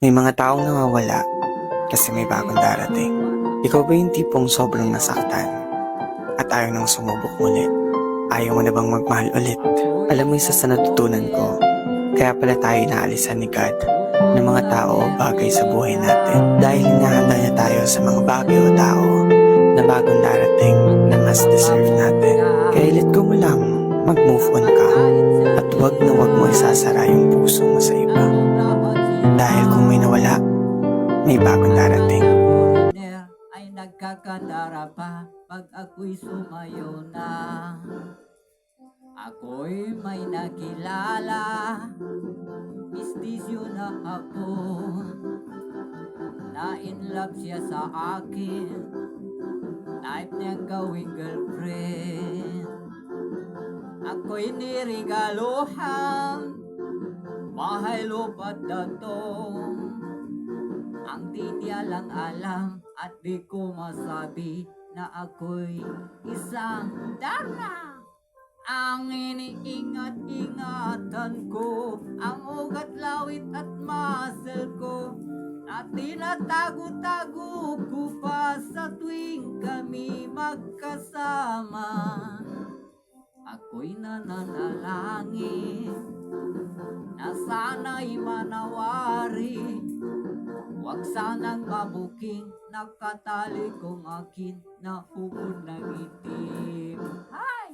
May mga taong nawawala kasi may bagong darating. Ikaw ba yung tipong sobrang nasaktan at ayaw nang sumubok ulit? Ayaw mo na bang magmahal ulit? Alam mo, isa sa natutunan ko, kaya pala tayo inaalisan ni God ng mga tao o bagay sa buhay natin dahil hinahanda niya tayo sa mga bagay o tao na bagong darating na mas deserve natin. Kaya let go mo lang, mag-move on ka at wag na wag mo isasara yung puso mo sa iba. Dahil kung may nawala, may bagong darating. Ay nagkakadara pa pag ako'y sumayo na. Ako'y may nakilala, mistisyo na hapon. Na in love siya sa akin, type niyang gawing girlfriend. Ako'y nirigaluhan, bahay lupat datong. Ang di niya lang alam at di ko masabi na ako'y isang dara. Ang iniingat-ingatan ko, ang ugat, lawit at muscle ko, na tinatago-tago ko pa sa tuwing kami magkasama. Ako'y nananalangin na sana'y manawari. Huwag sanang mabuking nakatali kong akin na ubod ng itim. Hi!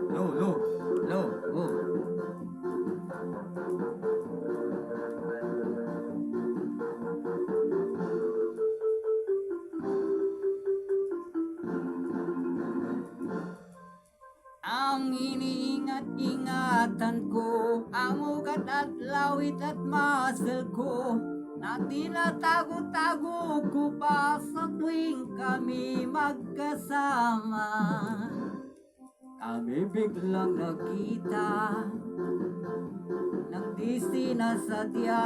Low, oh. Ang iniingat-ingatan ko, ang ugat at lawit at muscle ko, na tinatago-tago ko pa sa tuwing kami magkasama. Kami biglang nakita ng di sinasadya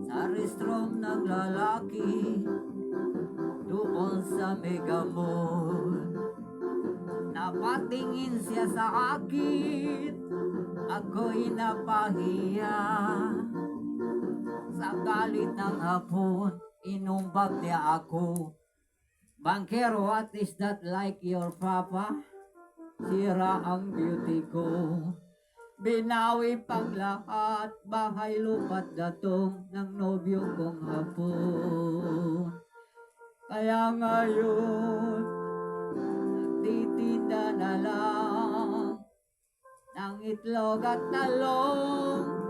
sa restroom ng lalaki doon sa Mega Mall. Napatingin siya sa akin, ako'y napahiya. Sa galit ng hapon, inumbag niya ako. Bankero, what is that, like your papa? Sira ang beauty ko. Binawi pang lahat, bahay lupat datong ng nobyo kong hapon. Kaya ngayon, nagtitinda na lang ng itlog at talong.